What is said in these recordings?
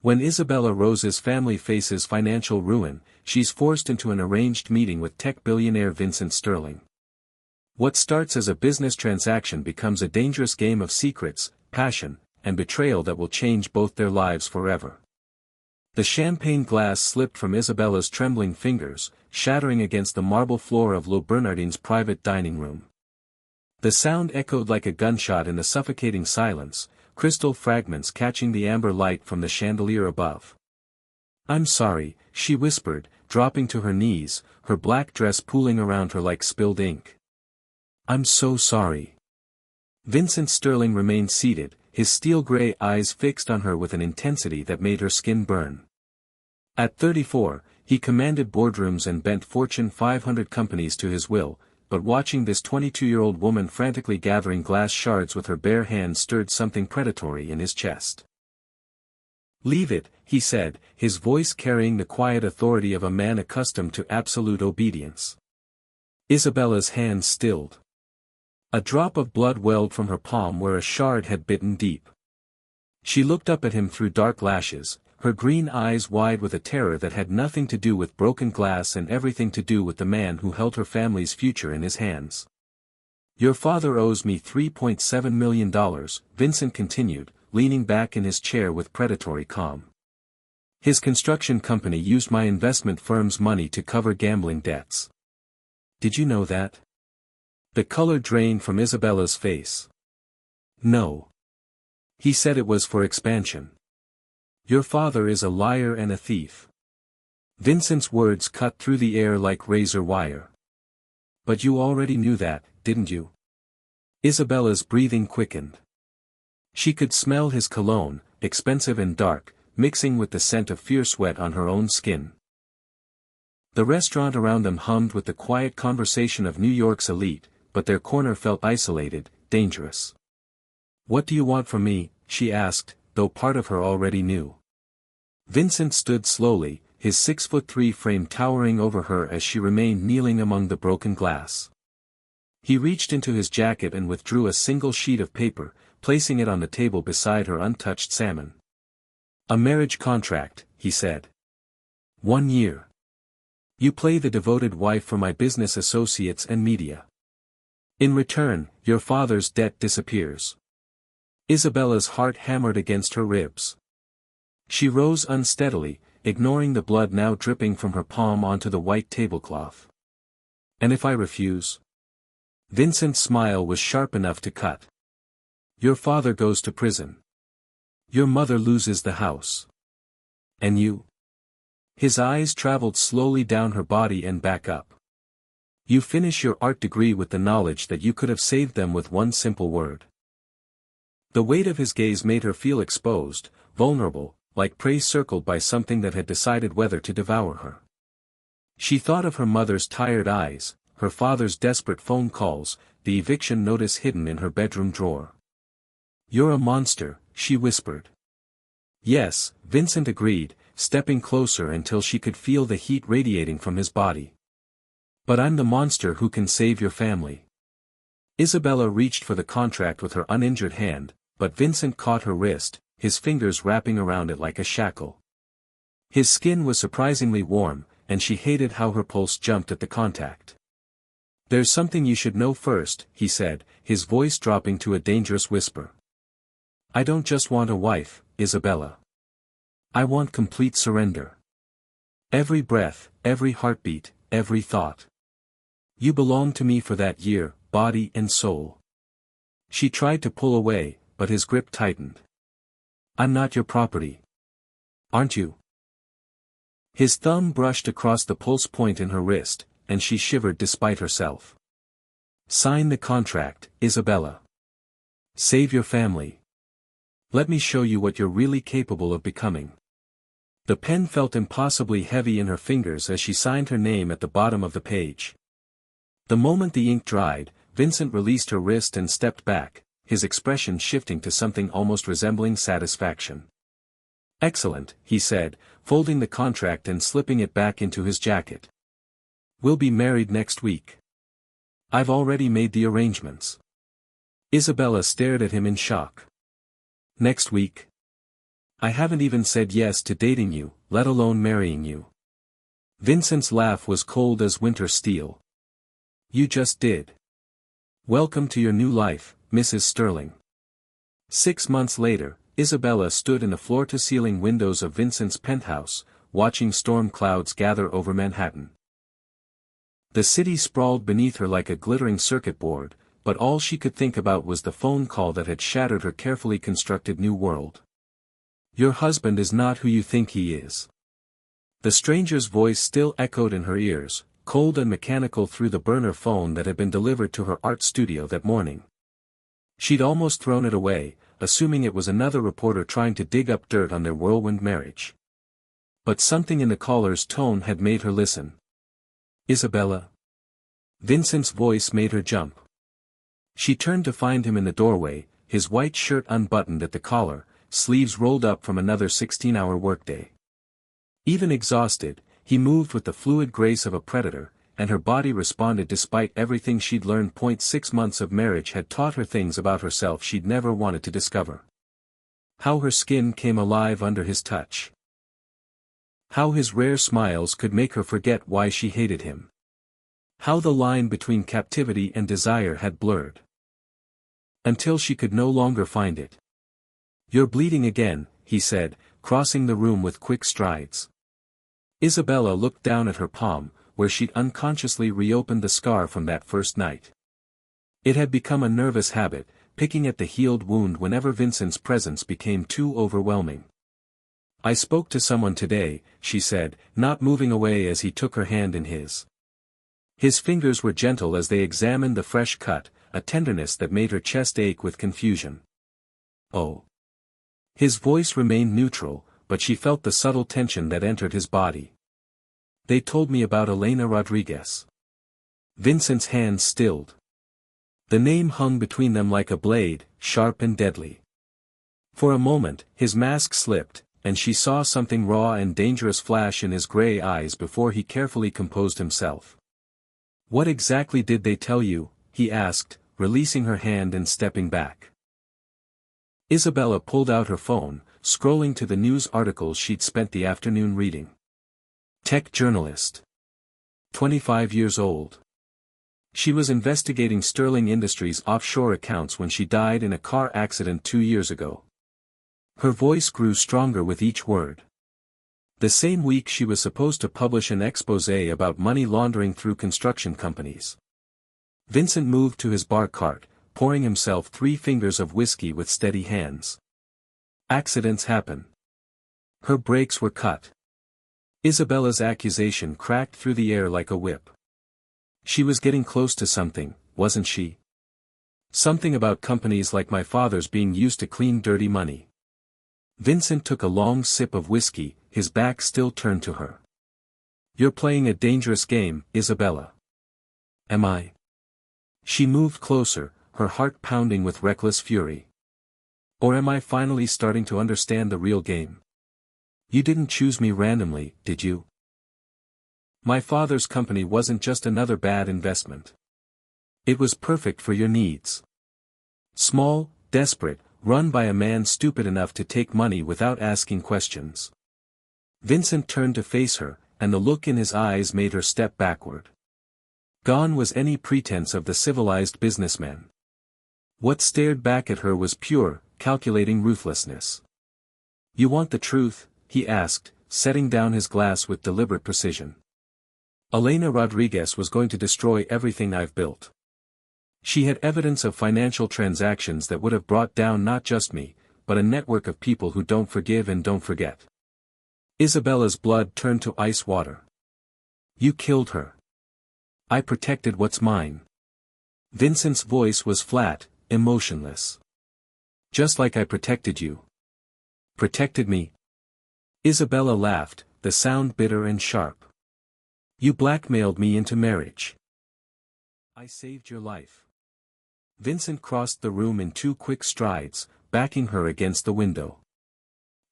When Isabella Rose's family faces financial ruin, she's forced into an arranged meeting with tech billionaire Vincent Sterling. What starts as a business transaction becomes a dangerous game of secrets, passion, and betrayal that will change both their lives forever. The champagne glass slipped from Isabella's trembling fingers, shattering against the marble floor of Le Bernardin's private dining room. The sound echoed like a gunshot in the suffocating silence, crystal fragments catching the amber light from the chandelier above. "I'm sorry," she whispered, dropping to her knees, her black dress pooling around her like spilled ink. "I'm so sorry." Vincent Sterling remained seated, his steel-gray eyes fixed on her with an intensity that made her skin burn. At 34, he commanded boardrooms and bent Fortune 500 companies to his will, but watching this 22-year-old woman frantically gathering glass shards with her bare hands stirred something predatory in his chest. "Leave it," he said, his voice carrying the quiet authority of a man accustomed to absolute obedience. Isabella's hands stilled. A drop of blood welled from her palm where a shard had bitten deep. She looked up at him through dark lashes, her green eyes wide with a terror that had nothing to do with broken glass and everything to do with the man who held her family's future in his hands. "Your father owes me $3.7 million, Vincent continued, leaning back in his chair with predatory calm. "His construction company used my investment firm's money to cover gambling debts. Did you know that?" The color drained from Isabella's face. "No. He said it was for expansion. Your father is a liar and a thief." Vincent's words cut through the air like razor wire. "But you already knew that, didn't you?" Isabella's breathing quickened. She could smell his cologne, expensive and dark, mixing with the scent of fierce sweat on her own skin. The restaurant around them hummed with the quiet conversation of New York's elite, but their corner felt isolated, dangerous. "What do you want from me?" she asked, though part of her already knew. Vincent stood slowly, his 6'3" frame towering over her as she remained kneeling among the broken glass. He reached into his jacket and withdrew a single sheet of paper, placing it on the table beside her untouched salmon. "A marriage contract," he said. 1 year. You play the devoted wife for my business associates and media. In return, your father's debt disappears." Isabella's heart hammered against her ribs. She rose unsteadily, ignoring the blood now dripping from her palm onto the white tablecloth. "And if I refuse?" Vincent's smile was sharp enough to cut. "Your father goes to prison. Your mother loses the house. And you?" His eyes traveled slowly down her body and back up. "You finish your art degree with the knowledge that you could have saved them with one simple word." The weight of his gaze made her feel exposed, vulnerable, like prey circled by something that had decided whether to devour her. She thought of her mother's tired eyes, her father's desperate phone calls, the eviction notice hidden in her bedroom drawer. "You're a monster," she whispered. "Yes," Vincent agreed, stepping closer until she could feel the heat radiating from his body. "But I'm the monster who can save your family." Isabella reached for the contract with her uninjured hand, but Vincent caught her wrist, his fingers wrapping around it like a shackle. His skin was surprisingly warm, and she hated how her pulse jumped at the contact. "There's something you should know first," he said, his voice dropping to a dangerous whisper. "I don't just want a wife, Isabella. I want complete surrender. Every breath, every heartbeat, every thought. You belong to me for that year, body and soul." She tried to pull away, but his grip tightened. "I'm not your property. Aren't you?" His thumb brushed across the pulse point in her wrist, and she shivered despite herself. "Sign the contract, Isabella. Save your family. Let me show you what you're really capable of becoming." The pen felt impossibly heavy in her fingers as she signed her name at the bottom of the page. The moment the ink dried, Vincent released her wrist and stepped back, his expression shifting to something almost resembling satisfaction. "Excellent," he said, folding the contract and slipping it back into his jacket. "We'll be married next week. I've already made the arrangements." Isabella stared at him in shock. "Next week?" I haven't even said yes to dating you, let alone marrying you. Vincent's laugh was cold as winter steel. You just did. Welcome to your new life, Mrs. Sterling. 6 months later, Isabella stood in the floor-to-ceiling windows of Vincent's penthouse, watching storm clouds gather over Manhattan. The city sprawled beneath her like a glittering circuit board, but all she could think about was the phone call that had shattered her carefully constructed new world. Your husband is not who you think he is. The stranger's voice still echoed in her ears, cold and mechanical through the burner phone that had been delivered to her art studio that morning. She'd almost thrown it away, assuming it was another reporter trying to dig up dirt on their whirlwind marriage. But something in the caller's tone had made her listen. Isabella? Vincent's voice made her jump. She turned to find him in the doorway, his white shirt unbuttoned at the collar, sleeves rolled up from another 16-hour workday. Even exhausted, he moved with the fluid grace of a predator, and her body responded despite everything she'd learned. 6 months of marriage had taught her things about herself she'd never wanted to discover. How her skin came alive under his touch. How his rare smiles could make her forget why she hated him. How the line between captivity and desire had blurred. Until she could no longer find it. You're bleeding again, he said, crossing the room with quick strides. Isabella looked down at her palm, where she'd unconsciously reopened the scar from that first night. It had become a nervous habit, picking at the healed wound whenever Vincent's presence became too overwhelming. I spoke to someone today, she said, not moving away as he took her hand in his. His fingers were gentle as they examined the fresh cut, a tenderness that made her chest ache with confusion. Oh. His voice remained neutral, but she felt the subtle tension that entered his body. They told me about Elena Rodriguez. Vincent's hands stilled. The name hung between them like a blade, sharp and deadly. For a moment, his mask slipped, and she saw something raw and dangerous flash in his gray eyes before he carefully composed himself. What exactly did they tell you? He asked, releasing her hand and stepping back. Isabella pulled out her phone, scrolling to the news articles she'd spent the afternoon reading. Tech journalist. 25 years old. She was investigating Sterling Industries' offshore accounts when she died in a car accident 2 years ago. Her voice grew stronger with each word. The same week she was supposed to publish an exposé about money laundering through construction companies. Vincent moved to his bar cart, pouring himself 3 fingers of whiskey with steady hands. Accidents happen. Her brakes were cut. Isabella's accusation cracked through the air like a whip. She was getting close to something, wasn't she? Something about companies like my father's being used to clean dirty money. Vincent took a long sip of whiskey, his back still turned to her. You're playing a dangerous game, Isabella. Am I? She moved closer, her heart pounding with reckless fury. Or am I finally starting to understand the real game? You didn't choose me randomly, did you? My father's company wasn't just another bad investment. It was perfect for your needs. Small, desperate, run by a man stupid enough to take money without asking questions. Vincent turned to face her, and the look in his eyes made her step backward. Gone was any pretense of the civilized businessman. What stared back at her was pure, calculating ruthlessness. You want the truth? He asked, setting down his glass with deliberate precision. Elena Rodriguez was going to destroy everything I've built. She had evidence of financial transactions that would have brought down not just me, but a network of people who don't forgive and don't forget. Isabella's blood turned to ice water. You killed her. I protected what's mine. Vincent's voice was flat, emotionless. Just like I protected you. Protected me? Isabella laughed, the sound bitter and sharp. You blackmailed me into marriage. I saved your life. Vincent crossed the room in 2 quick strides, backing her against the window.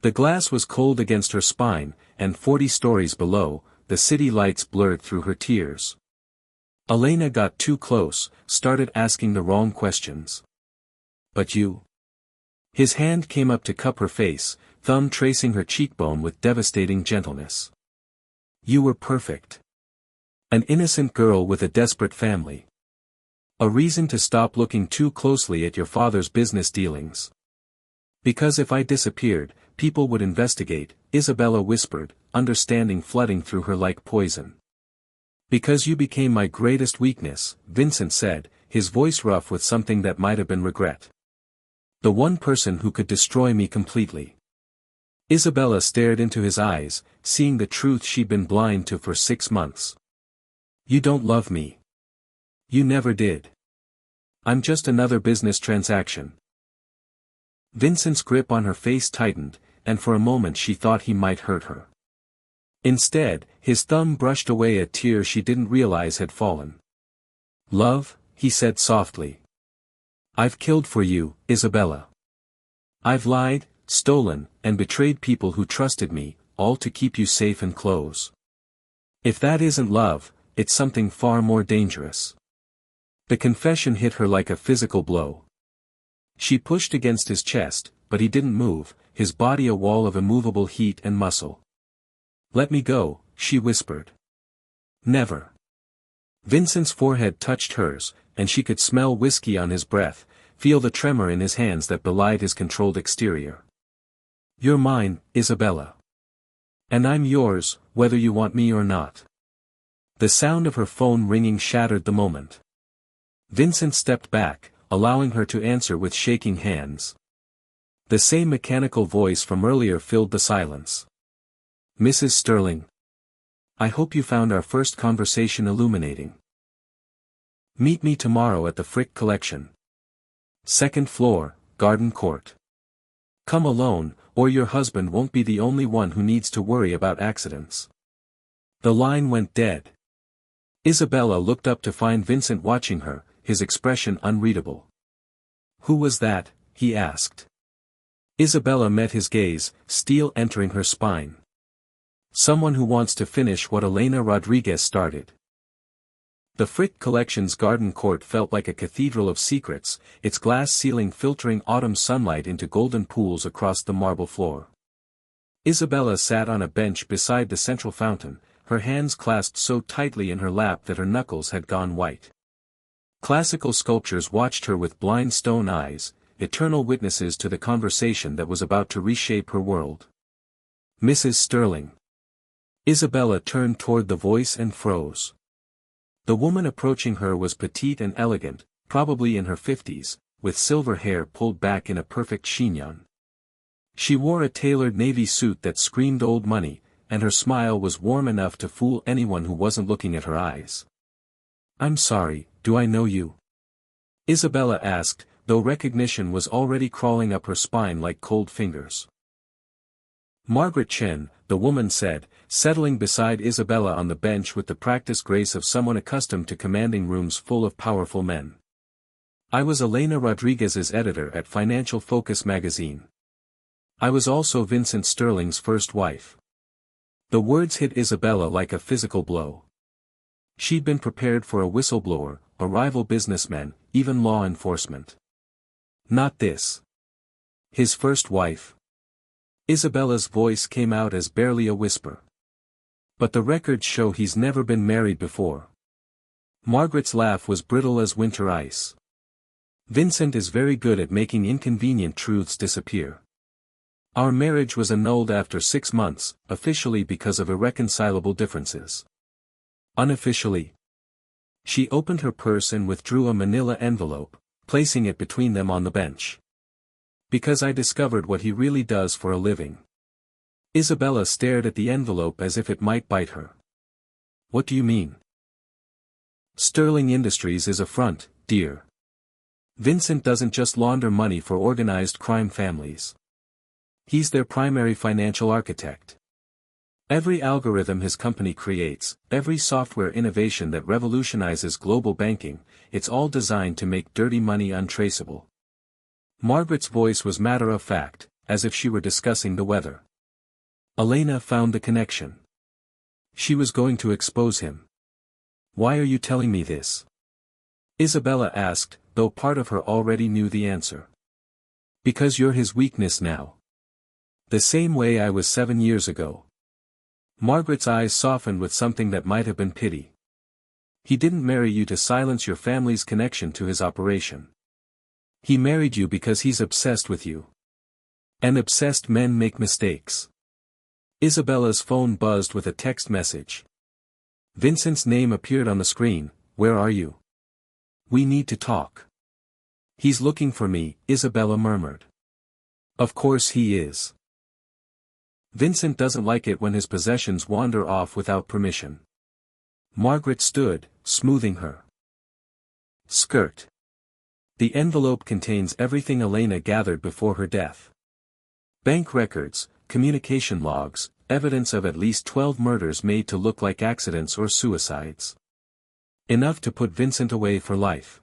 The glass was cold against her spine, and 40 stories below, the city lights blurred through her tears. Elena got too close, started asking the wrong questions. But you? His hand came up to cup her face, thumb tracing her cheekbone with devastating gentleness. You were perfect. An innocent girl with a desperate family. A reason to stop looking too closely at your father's business dealings. Because if I disappeared, people would investigate, Isabella whispered, understanding flooding through her like poison. Because you became my greatest weakness, Vincent said, his voice rough with something that might have been regret. The one person who could destroy me completely. Isabella stared into his eyes, seeing the truth she'd been blind to for 6 months. You don't love me. You never did. I'm just another business transaction. Vincent's grip on her face tightened, and for a moment she thought he might hurt her. Instead, his thumb brushed away a tear she didn't realize had fallen. Love, he said softly. I've killed for you, Isabella. I've lied, stolen, and betrayed people who trusted me, all to keep you safe and close. If that isn't love, it's something far more dangerous. The confession hit her like a physical blow. She pushed against his chest, but he didn't move, his body a wall of immovable heat and muscle. Let me go, she whispered. Never. Vincent's forehead touched hers, and she could smell whiskey on his breath, feel the tremor in his hands that belied his controlled exterior. You're mine, Isabella. And I'm yours, whether you want me or not. The sound of her phone ringing shattered the moment. Vincent stepped back, allowing her to answer with shaking hands. The same mechanical voice from earlier filled the silence. Mrs. Sterling. I hope you found our first conversation illuminating. Meet me tomorrow at the Frick Collection. 2nd floor, Garden Court. Come alone, or your husband won't be the only one who needs to worry about accidents. The line went dead. Isabella looked up to find Vincent watching her, his expression unreadable. Who was that? He asked. Isabella met his gaze, steel entering her spine. Someone who wants to finish what Elena Rodriguez started. The Frick Collection's garden court felt like a cathedral of secrets, its glass ceiling filtering autumn sunlight into golden pools across the marble floor. Isabella sat on a bench beside the central fountain, her hands clasped so tightly in her lap that her knuckles had gone white. Classical sculptures watched her with blind stone eyes, eternal witnesses to the conversation that was about to reshape her world. Mrs. Sterling. Isabella turned toward the voice and froze. The woman approaching her was petite and elegant, probably in her 50s, with silver hair pulled back in a perfect chignon. She wore a tailored navy suit that screamed old money, and her smile was warm enough to fool anyone who wasn't looking at her eyes. I'm sorry, do I know you? Isabella asked, though recognition was already crawling up her spine like cold fingers. Margaret Chen, the woman said, settling beside Isabella on the bench with the practiced grace of someone accustomed to commanding rooms full of powerful men. I was Elena Rodriguez's editor at Financial Focus magazine. I was also Vincent Sterling's first wife. The words hit Isabella like a physical blow. She'd been prepared for a whistleblower, a rival businessman, even law enforcement. Not this. His first wife. Isabella's voice came out as barely a whisper. But the records show he's never been married before. Margaret's laugh was brittle as winter ice. Vincent is very good at making inconvenient truths disappear. Our marriage was annulled after 6 months, officially because of irreconcilable differences. Unofficially. She opened her purse and withdrew a manila envelope, placing it between them on the bench. Because I discovered what he really does for a living. Isabella stared at the envelope as if it might bite her. What do you mean? Sterling Industries is a front, dear. Vincent doesn't just launder money for organized crime families. He's their primary financial architect. Every algorithm his company creates, every software innovation that revolutionizes global banking, it's all designed to make dirty money untraceable. Margaret's voice was matter-of-fact, as if she were discussing the weather. Elena found the connection. She was going to expose him. Why are you telling me this? Isabella asked, though part of her already knew the answer. Because you're his weakness now. The same way I was 7 years ago. Margaret's eyes softened with something that might have been pity. He didn't marry you to silence your family's connection to his operation. He married you because he's obsessed with you. And obsessed men make mistakes. Isabella's phone buzzed with a text message. Vincent's name appeared on the screen. Where are you? We need to talk. He's looking for me, Isabella murmured. Of course he is. Vincent doesn't like it when his possessions wander off without permission. Margaret stood, smoothing her skirt. The envelope contains everything Elena gathered before her death. Bank records, communication logs, evidence of at least 12 murders made to look like accidents or suicides. Enough to put Vincent away for life.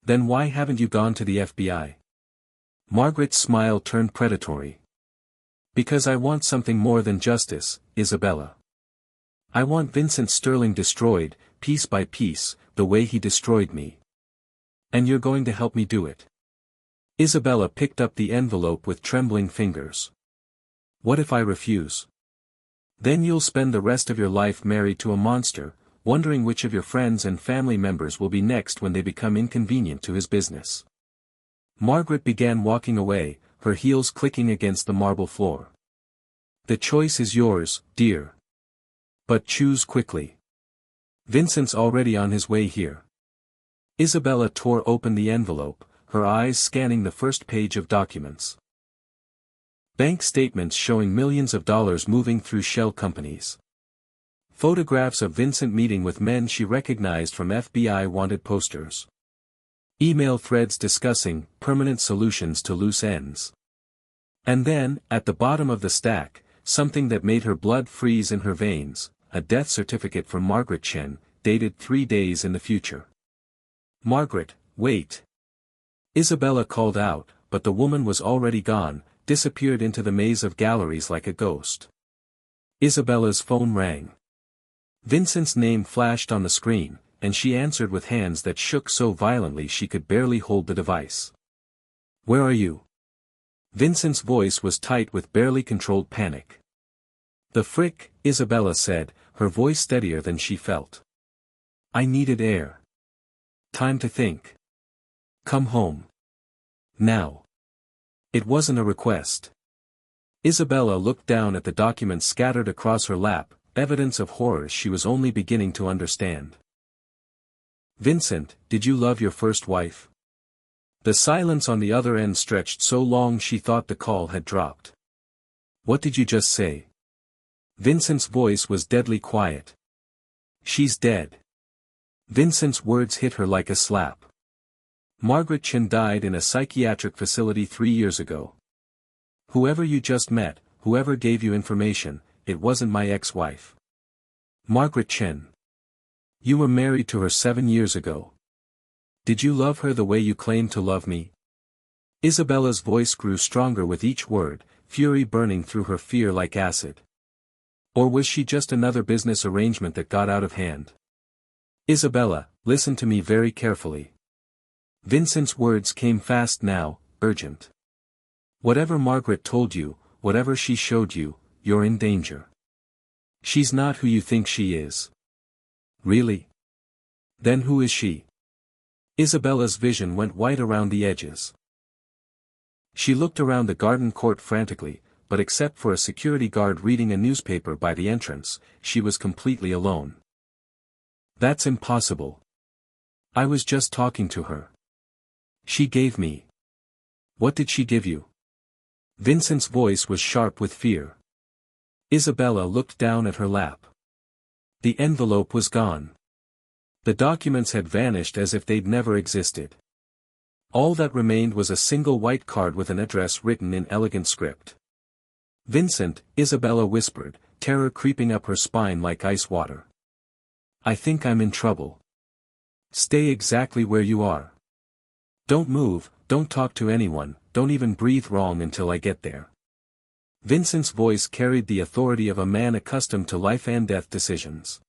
Then why haven't you gone to the FBI? Margaret's smile turned predatory. Because I want something more than justice, Isabella. I want Vincent Sterling destroyed, piece by piece, the way he destroyed me. And you're going to help me do it. Isabella picked up the envelope with trembling fingers. What if I refuse? Then you'll spend the rest of your life married to a monster, wondering which of your friends and family members will be next when they become inconvenient to his business. Margaret began walking away, her heels clicking against the marble floor. The choice is yours, dear. But choose quickly. Vincent's already on his way here. Isabella tore open the envelope, her eyes scanning the first page of documents. Bank statements showing millions of dollars moving through shell companies. Photographs of Vincent meeting with men she recognized from FBI wanted posters. Email threads discussing permanent solutions to loose ends. And then, at the bottom of the stack, something that made her blood freeze in her veins, a death certificate from Margaret Chen, dated 3 days in the future. Margaret, wait. Isabella called out, but the woman was already gone, disappeared into the maze of galleries like a ghost. Isabella's phone rang. Vincent's name flashed on the screen, and she answered with hands that shook so violently she could barely hold the device. Where are you? Vincent's voice was tight with barely controlled panic. The frick, Isabella said, her voice steadier than she felt. I needed air. Time to think. Come home. Now. It wasn't a request. Isabella looked down at the documents scattered across her lap, evidence of horrors she was only beginning to understand. Vincent, did you love your first wife? The silence on the other end stretched so long she thought the call had dropped. What did you just say? Vincent's voice was deadly quiet. She's dead. Vincent's words hit her like a slap. Margaret Chen died in a psychiatric facility 3 years ago. Whoever you just met, whoever gave you information, it wasn't my ex-wife. Margaret Chen. You were married to her 7 years ago. Did you love her the way you claimed to love me? Isabella's voice grew stronger with each word, fury burning through her fear like acid. Or was she just another business arrangement that got out of hand? Isabella, listen to me very carefully. Vincent's words came fast now, urgent. Whatever Margaret told you, whatever she showed you, you're in danger. She's not who you think she is. Really? Then who is she? Isabella's vision went white around the edges. She looked around the garden court frantically, but except for a security guard reading a newspaper by the entrance, she was completely alone. That's impossible. I was just talking to her. She gave me. What did she give you? Vincent's voice was sharp with fear. Isabella looked down at her lap. The envelope was gone. The documents had vanished as if they'd never existed. All that remained was a single white card with an address written in elegant script. Vincent, Isabella whispered, terror creeping up her spine like ice water. I think I'm in trouble. Stay exactly where you are. Don't move, don't talk to anyone, don't even breathe wrong until I get there. Vincent's voice carried the authority of a man accustomed to life and death decisions.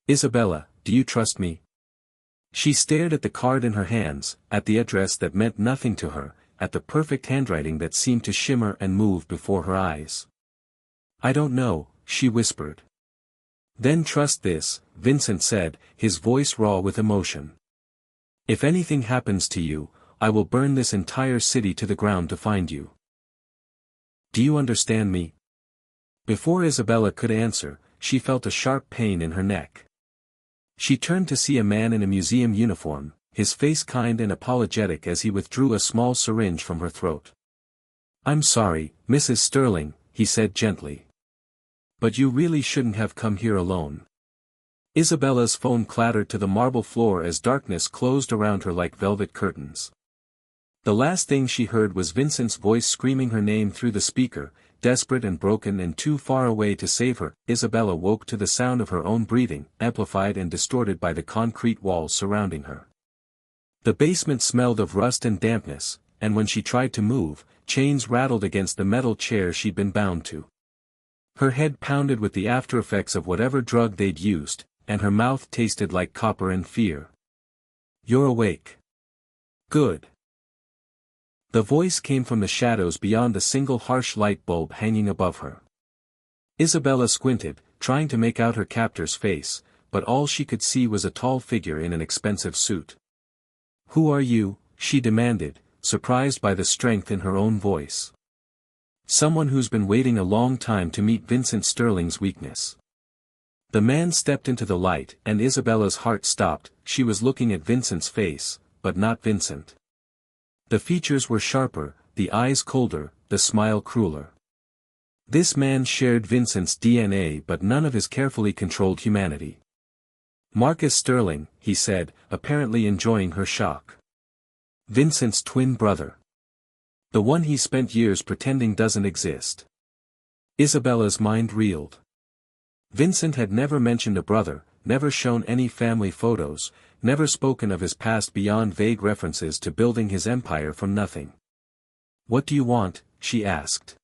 Isabella, do you trust me? She stared at the card in her hands, at the address that meant nothing to her, at the perfect handwriting that seemed to shimmer and move before her eyes. "I don't know," she whispered. "Then trust this," Vincent said, his voice raw with emotion. "If anything happens to you, I will burn this entire city to the ground to find you. Do you understand me?" Before Isabella could answer, she felt a sharp pain in her neck. She turned to see a man in a museum uniform, his face kind and apologetic as he withdrew a small syringe from her throat. "I'm sorry, Mrs. Sterling," he said gently. "But you really shouldn't have come here alone." Isabella's phone clattered to the marble floor as darkness closed around her like velvet curtains. The last thing she heard was Vincent's voice screaming her name through the speaker, desperate and broken and too far away to save her. Isabella woke to the sound of her own breathing, amplified and distorted by the concrete walls surrounding her. The basement smelled of rust and dampness, and when she tried to move, chains rattled against the metal chair she'd been bound to. Her head pounded with the aftereffects of whatever drug they'd used, and her mouth tasted like copper and fear. "You're awake. Good." The voice came from the shadows beyond a single harsh light bulb hanging above her. Isabella squinted, trying to make out her captor's face, but all she could see was a tall figure in an expensive suit. "Who are you?" she demanded, surprised by the strength in her own voice. "Someone who's been waiting a long time to meet Vincent Sterling's weakness." The man stepped into the light and Isabella's heart stopped. She was looking at Vincent's face, but not Vincent. The features were sharper, the eyes colder, the smile crueler. This man shared Vincent's DNA but none of his carefully controlled humanity. "Marcus Sterling," he said, apparently enjoying her shock. "Vincent's twin brother. The one he spent years pretending doesn't exist." Isabella's mind reeled. Vincent had never mentioned a brother, never shown any family photos, never spoken of his past beyond vague references to building his empire from nothing. "What do you want?" she asked.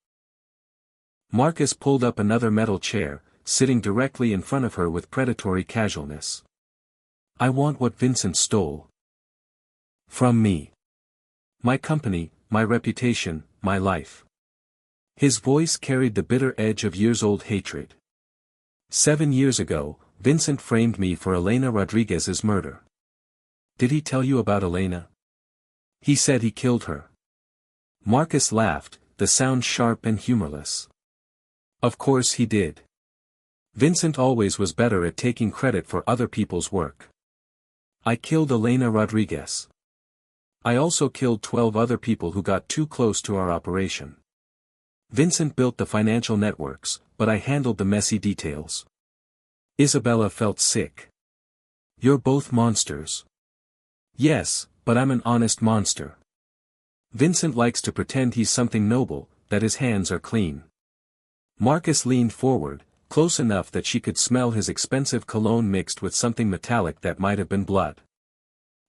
Marcus pulled up another metal chair, sitting directly in front of her with predatory casualness. "I want what Vincent stole. From me. My company, my reputation, my life." His voice carried the bitter edge of years-old hatred. 7 years ago, Vincent framed me for Elena Rodriguez's murder. "Did he tell you about Elena?" "He said he killed her." Marcus laughed, the sound sharp and humorless. "Of course he did. Vincent always was better at taking credit for other people's work. I killed Elena Rodriguez. I also killed 12 other people who got too close to our operation. Vincent built the financial networks, but I handled the messy details." Isabella felt sick. "You're both monsters." "Yes, but I'm an honest monster. Vincent likes to pretend he's something noble, that his hands are clean." Marcus leaned forward, close enough that she could smell his expensive cologne mixed with something metallic that might have been blood.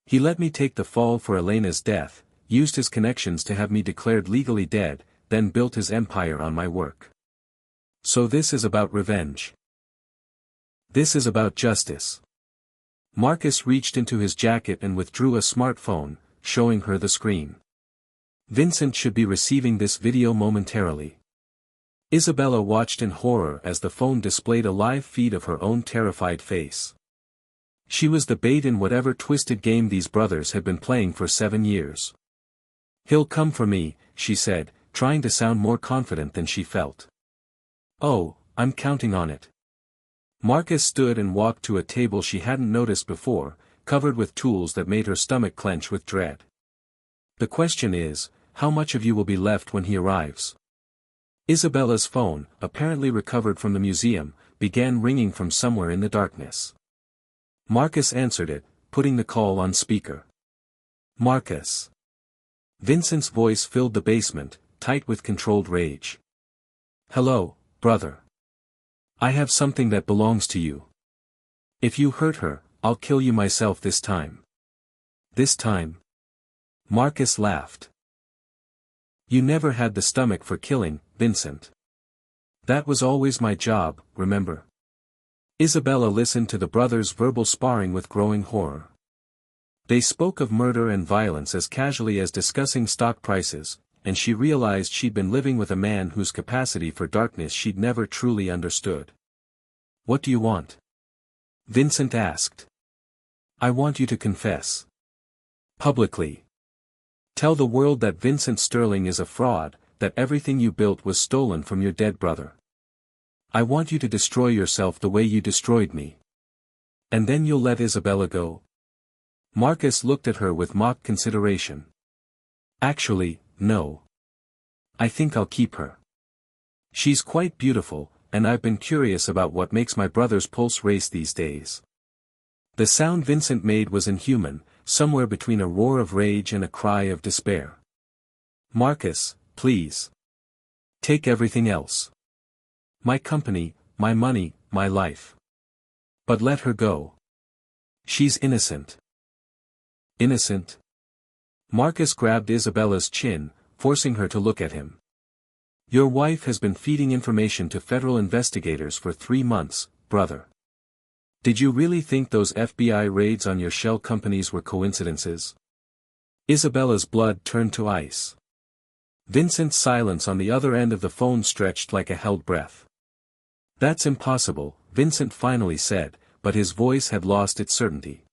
"He let me take the fall for Elena's death, used his connections to have me declared legally dead, then built his empire on my work. So this is about revenge. This is about justice." Marcus reached into his jacket and withdrew a smartphone, showing her the screen. "Vincent should be receiving this video momentarily." Isabella watched in horror as the phone displayed a live feed of her own terrified face. She was the bait in whatever twisted game these brothers had been playing for 7 years. "He'll come for me," she said, trying to sound more confident than she felt. "Oh, I'm counting on it." Marcus stood and walked to a table she hadn't noticed before, covered with tools that made her stomach clench with dread. "The question is, how much of you will be left when he arrives?" Isabella's phone, apparently recovered from the museum, began ringing from somewhere in the darkness. Marcus answered it, putting the call on speaker. "Marcus." Vincent's voice filled the basement, tight with controlled rage. "Hello, brother. I have something that belongs to you. If you hurt her, I'll kill you myself this time." "This time?" Marcus laughed. "You never had the stomach for killing, Vincent. That was always my job, remember?" Isabella listened to the brothers' verbal sparring with growing horror. They spoke of murder and violence as casually as discussing stock prices, and she realized she'd been living with a man whose capacity for darkness she'd never truly understood. "What do you want?" Vincent asked. "I want you to confess. Publicly. Tell the world that Vincent Sterling is a fraud, that everything you built was stolen from your dead brother. I want you to destroy yourself the way you destroyed me. And then you'll let Isabella go?" Marcus looked at her with mock consideration. "Actually, no. I think I'll keep her. She's quite beautiful, and I've been curious about what makes my brother's pulse race these days." The sound Vincent made was inhuman, somewhere between a roar of rage and a cry of despair. "Marcus, please. Take everything else. My company, my money, my life. But let her go. She's innocent." "Innocent?" Marcus grabbed Isabella's chin, forcing her to look at him. "Your wife has been feeding information to federal investigators for 3 months, brother. Did you really think those FBI raids on your shell companies were coincidences?" Isabella's blood turned to ice. Vincent's silence on the other end of the phone stretched like a held breath. "That's impossible," Vincent finally said, but his voice had lost its certainty.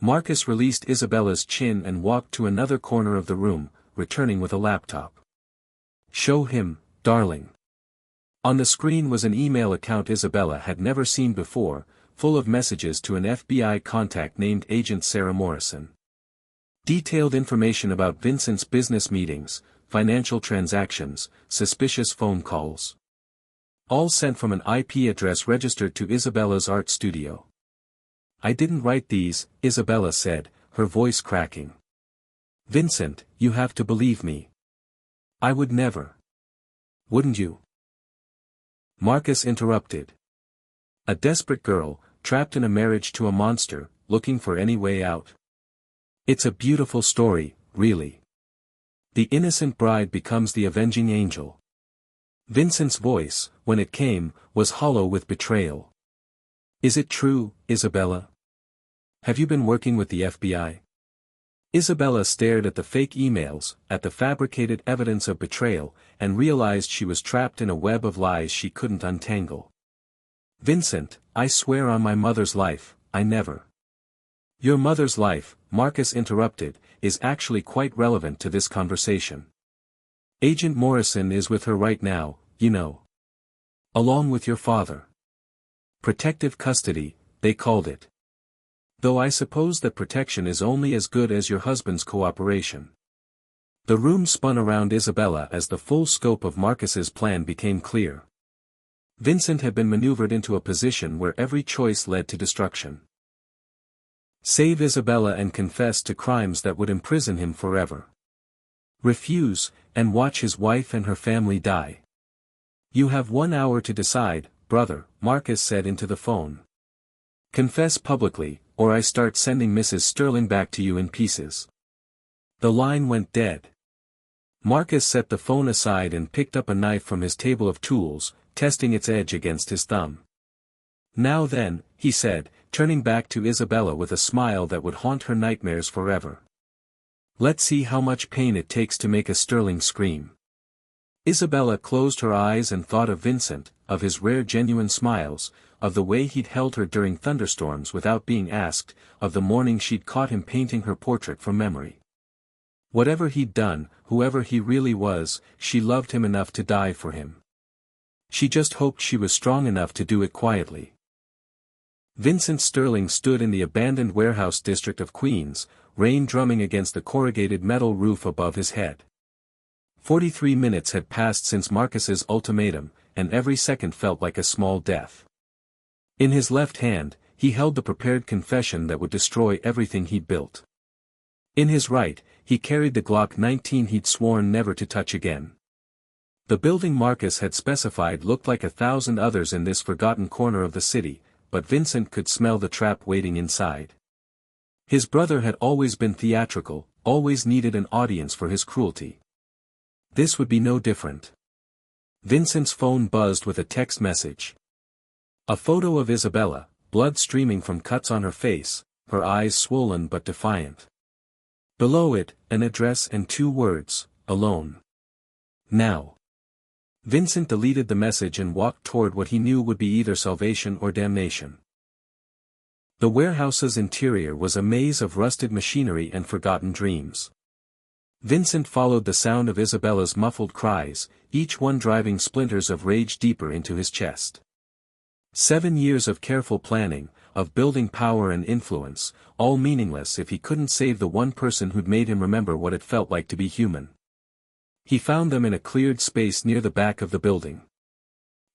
Marcus released Isabella's chin and walked to another corner of the room, returning with a laptop. "Show him, darling." On the screen was an email account Isabella had never seen before, full of messages to an FBI contact named Agent Sarah Morrison. Detailed information about Vincent's business meetings, financial transactions, suspicious phone calls. All sent from an IP address registered to Isabella's art studio. "I didn't write these," Isabella said, her voice cracking. "Vincent, you have to believe me. I would never." "Wouldn't you?" Marcus interrupted. "A desperate girl, trapped in a marriage to a monster, looking for any way out. It's a beautiful story, really. The innocent bride becomes the avenging angel." Vincent's voice, when it came, was hollow with betrayal. "Is it true, Isabella? Have you been working with the FBI?" Isabella stared at the fake emails, at the fabricated evidence of betrayal, and realized she was trapped in a web of lies she couldn't untangle. "Vincent, I swear on my mother's life, I never." "Your mother's life," Marcus interrupted, "is actually quite relevant to this conversation. Agent Morrison is with her right now, you know. Along with your father. Protective custody, they called it. Though I suppose that protection is only as good as your husband's cooperation." The room spun around Isabella as the full scope of Marcus's plan became clear. Vincent had been maneuvered into a position where every choice led to destruction. Save Isabella and confess to crimes that would imprison him forever. Refuse, and watch his wife and her family die. "You have 1 hour to decide, brother," Marcus said into the phone. "Confess publicly, or I start sending Mrs. Sterling back to you in pieces." The line went dead. Marcus set the phone aside and picked up a knife from his table of tools, testing its edge against his thumb. "Now then," he said, turning back to Isabella with a smile that would haunt her nightmares forever. "Let's see how much pain it takes to make a Sterling scream." Isabella closed her eyes and thought of Vincent, of his rare genuine smiles, of the way he'd held her during thunderstorms without being asked, of the morning she'd caught him painting her portrait from memory. Whatever he'd done, whoever he really was, she loved him enough to die for him. She just hoped she was strong enough to do it quietly. Vincent Sterling stood in the abandoned warehouse district of Queens, rain drumming against the corrugated metal roof above his head. 43 minutes had passed since Marcus's ultimatum, and every second felt like a small death. In his left hand, he held the prepared confession that would destroy everything he'd built. In his right, he carried the Glock 19 he'd sworn never to touch again. The building Marcus had specified looked like 1,000 others in this forgotten corner of the city, but Vincent could smell the trap waiting inside. His brother had always been theatrical, always needed an audience for his cruelty. This would be no different. Vincent's phone buzzed with a text message. A photo of Isabella, blood streaming from cuts on her face, her eyes swollen but defiant. Below it, an address and 2 words, alone. Now. Vincent deleted the message and walked toward what he knew would be either salvation or damnation. The warehouse's interior was a maze of rusted machinery and forgotten dreams. Vincent followed the sound of Isabella's muffled cries, each one driving splinters of rage deeper into his chest. 7 years of careful planning, of building power and influence, all meaningless if he couldn't save the one person who'd made him remember what it felt like to be human. He found them in a cleared space near the back of the building.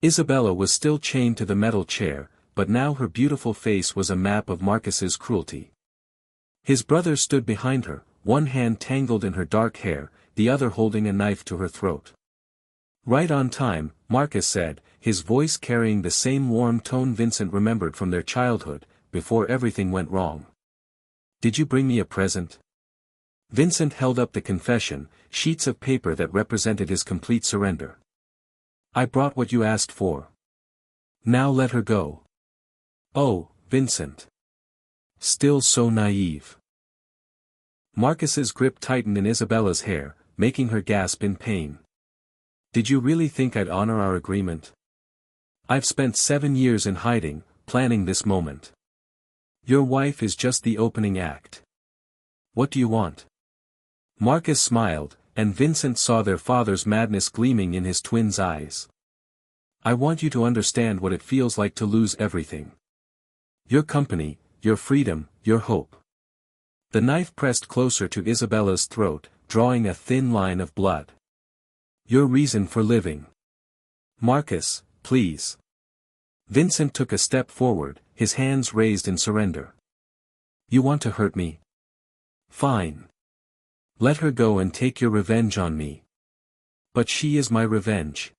Isabella was still chained to the metal chair, but now her beautiful face was a map of Marcus's cruelty. His brother stood behind her, one hand tangled in her dark hair, the other holding a knife to her throat. "Right on time," Marcus said, his voice carrying the same warm tone Vincent remembered from their childhood, before everything went wrong. "Did you bring me a present?" Vincent held up the confession, sheets of paper that represented his complete surrender. "I brought what you asked for. Now let her go." "Oh, Vincent. Still so naive." Marcus's grip tightened in Isabella's hair, making her gasp in pain. "Did you really think I'd honor our agreement? I've spent 7 years in hiding, planning this moment. Your wife is just the opening act. What do you want?" Marcus smiled, and Vincent saw their father's madness gleaming in his twins' eyes. "I want you to understand what it feels like to lose everything. Your company, your freedom, your hope." The knife pressed closer to Isabella's throat, drawing a thin line of blood. "Your reason for living. Marcus, please." Vincent took a step forward, his hands raised in surrender. "You want to hurt me? Fine. Let her go and take your revenge on me. But she is my revenge."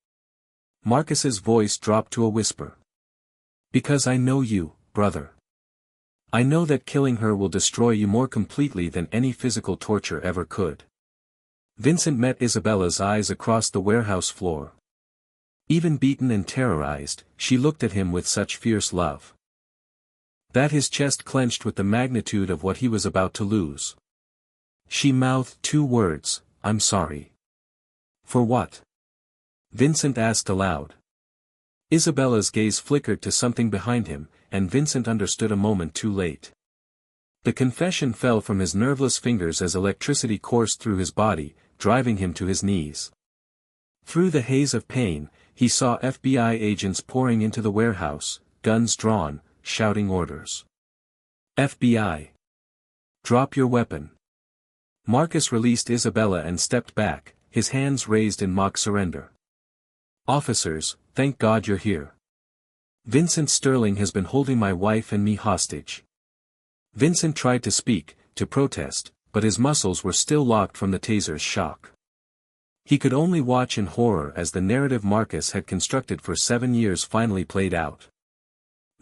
Marcus's voice dropped to a whisper. "Because I know you, brother. I know that killing her will destroy you more completely than any physical torture ever could." Vincent met Isabella's eyes across the warehouse floor. Even beaten and terrorized, she looked at him with such fierce love that his chest clenched with the magnitude of what he was about to lose. She mouthed 2 words, "I'm sorry." "For what?" Vincent asked aloud. Isabella's gaze flickered to something behind him, and Vincent understood a moment too late. The confession fell from his nerveless fingers as electricity coursed through his body, driving him to his knees. Through the haze of pain, he saw FBI agents pouring into the warehouse, guns drawn, shouting orders. "FBI! Drop your weapon." Marcus released Isabella and stepped back, his hands raised in mock surrender. "Officers, thank God you're here. Vincent Sterling has been holding my wife and me hostage." Vincent tried to speak, to protest, but his muscles were still locked from the taser's shock. He could only watch in horror as the narrative Marcus had constructed for 7 years finally played out.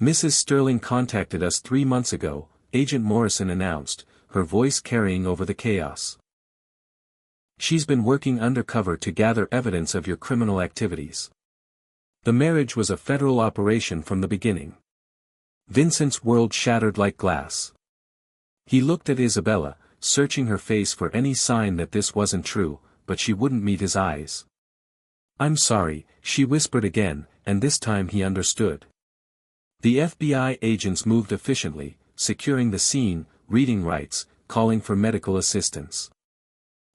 "Mrs. Sterling contacted us 3 months ago," Agent Morrison announced, her voice carrying over the chaos. "She's been working undercover to gather evidence of your criminal activities. The marriage was a federal operation from the beginning." Vincent's world shattered like glass. He looked at Isabella, searching her face for any sign that this wasn't true, but she wouldn't meet his eyes. "I'm sorry," she whispered again, and this time he understood. The FBI agents moved efficiently, securing the scene, reading rights, calling for medical assistance.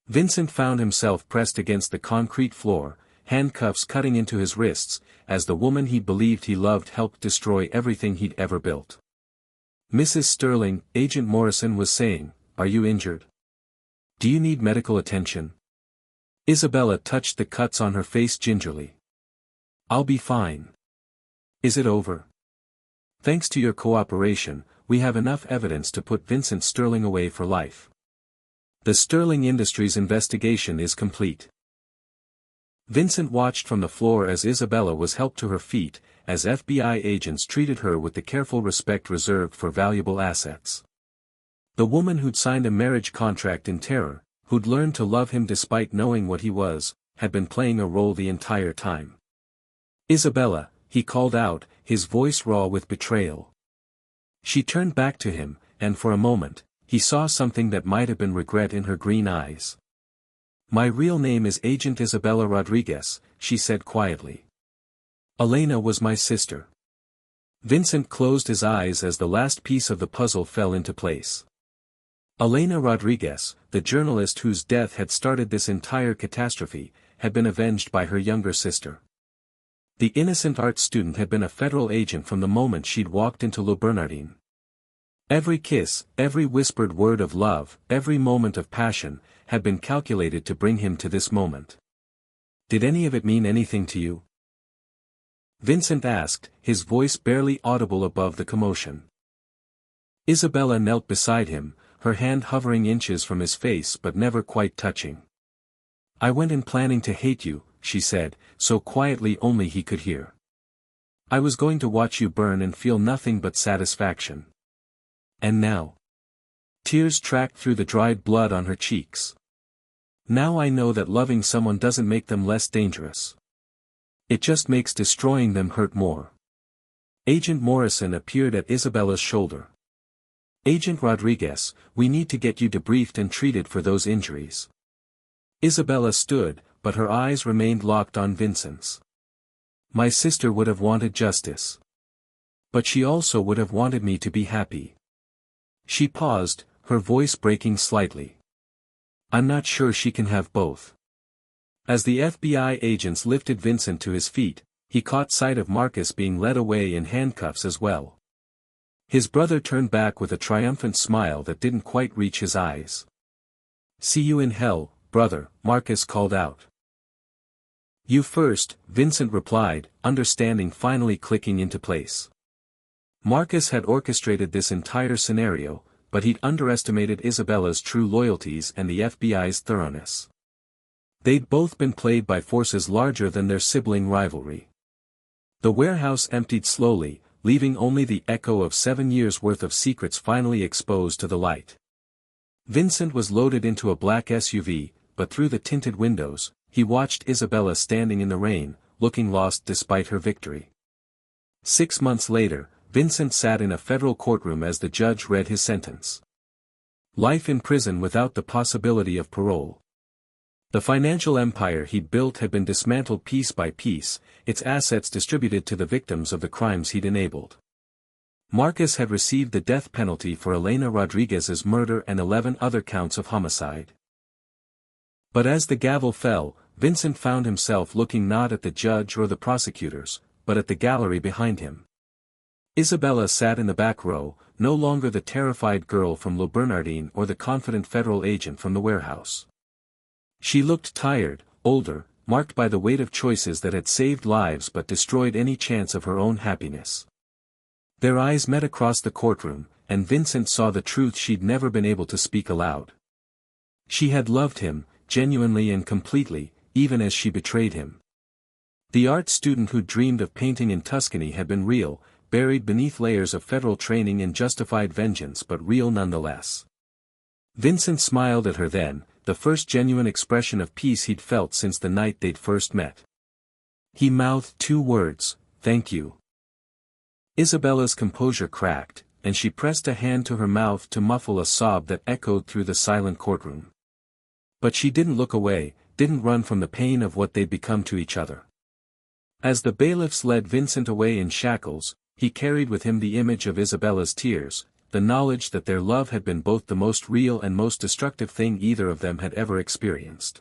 Vincent found himself pressed against the concrete floor, handcuffs cutting into his wrists, as the woman he believed he loved helped destroy everything he'd ever built. "Mrs. Sterling," Agent Morrison was saying, "are you injured? Do you need medical attention?" Isabella touched the cuts on her face gingerly. "I'll be fine." "Is it over?" "Thanks to your cooperation, we have enough evidence to put Vincent Sterling away for life. The Sterling Industries investigation is complete." Vincent watched from the floor as Isabella was helped to her feet, as FBI agents treated her with the careful respect reserved for valuable assets. The woman who'd signed a marriage contract in terror, who'd learned to love him despite knowing what he was, had been playing a role the entire time. "Isabella," he called out, his voice raw with betrayal. She turned back to him, and for a moment, he saw something that might have been regret in her green eyes. "My real name is Agent Isabella Rodriguez," she said quietly. "Elena was my sister." Vincent closed his eyes as the last piece of the puzzle fell into place. Elena Rodriguez, the journalist whose death had started this entire catastrophe, had been avenged by her younger sister. The innocent art student had been a federal agent from the moment she'd walked into Le Bernardin. Every kiss, every whispered word of love, every moment of passion, had been calculated to bring him to this moment. "Did any of it mean anything to you?" Vincent asked, his voice barely audible above the commotion. Isabella knelt beside him, her hand hovering inches from his face but never quite touching. "I went in planning to hate you," she said, so quietly only he could hear. "I was going to watch you burn and feel nothing but satisfaction. And now?" Tears tracked through the dried blood on her cheeks. "Now I know that loving someone doesn't make them less dangerous. It just makes destroying them hurt more." Agent Morrison appeared at Isabella's shoulder. "Agent Rodriguez, we need to get you debriefed and treated for those injuries." Isabella stood, but her eyes remained locked on Vincent's. "My sister would have wanted justice. But she also would have wanted me to be happy." She paused, her voice breaking slightly. "I'm not sure she can have both." As the FBI agents lifted Vincent to his feet, he caught sight of Marcus being led away in handcuffs as well. His brother turned back with a triumphant smile that didn't quite reach his eyes. "See you in hell, brother," Marcus called out. "You first," Vincent replied, understanding finally clicking into place. Marcus had orchestrated this entire scenario, but he'd underestimated Isabella's true loyalties and the FBI's thoroughness. They'd both been played by forces larger than their sibling rivalry. The warehouse emptied slowly, leaving only the echo of 7 years' worth of secrets finally exposed to the light. Vincent was loaded into a black SUV, but through the tinted windows, he watched Isabella standing in the rain, looking lost despite her victory. 6 months later, Vincent sat in a federal courtroom as the judge read his sentence. Life in prison without the possibility of parole. The financial empire he'd built had been dismantled piece by piece, its assets distributed to the victims of the crimes he'd enabled. Marcus had received the death penalty for Elena Rodriguez's murder and 11 other counts of homicide. But as the gavel fell, Vincent found himself looking not at the judge or the prosecutors, but at the gallery behind him. Isabella sat in the back row, no longer the terrified girl from Le Bernardin or the confident federal agent from the warehouse. She looked tired, older, marked by the weight of choices that had saved lives but destroyed any chance of her own happiness. Their eyes met across the courtroom, and Vincent saw the truth she'd never been able to speak aloud. She had loved him, genuinely and completely, even as she betrayed him. The art student who dreamed of painting in Tuscany had been real, buried beneath layers of federal training and justified vengeance but real nonetheless. Vincent smiled at her then, the first genuine expression of peace he'd felt since the night they'd first met. He mouthed 2 words, "Thank you." Isabella's composure cracked, and she pressed a hand to her mouth to muffle a sob that echoed through the silent courtroom. But she didn't look away, didn't run from the pain of what they'd become to each other. As the bailiffs led Vincent away in shackles, he carried with him the image of Isabella's tears, the knowledge that their love had been both the most real and most destructive thing either of them had ever experienced.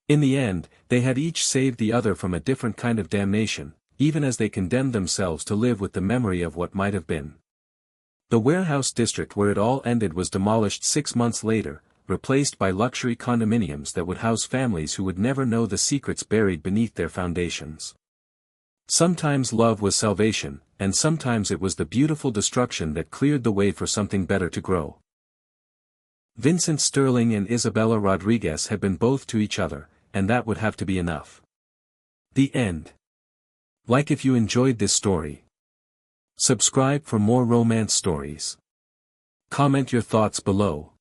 In the end, they had each saved the other from a different kind of damnation, even as they condemned themselves to live with the memory of what might have been. The warehouse district where it all ended was demolished 6 months later, replaced by luxury condominiums that would house families who would never know the secrets buried beneath their foundations. Sometimes love was salvation, and sometimes it was the beautiful destruction that cleared the way for something better to grow. Vincent Sterling and Isabella Rodriguez had been both to each other, and that would have to be enough. The end. Like if you enjoyed this story. Subscribe for more romance stories. Comment your thoughts below.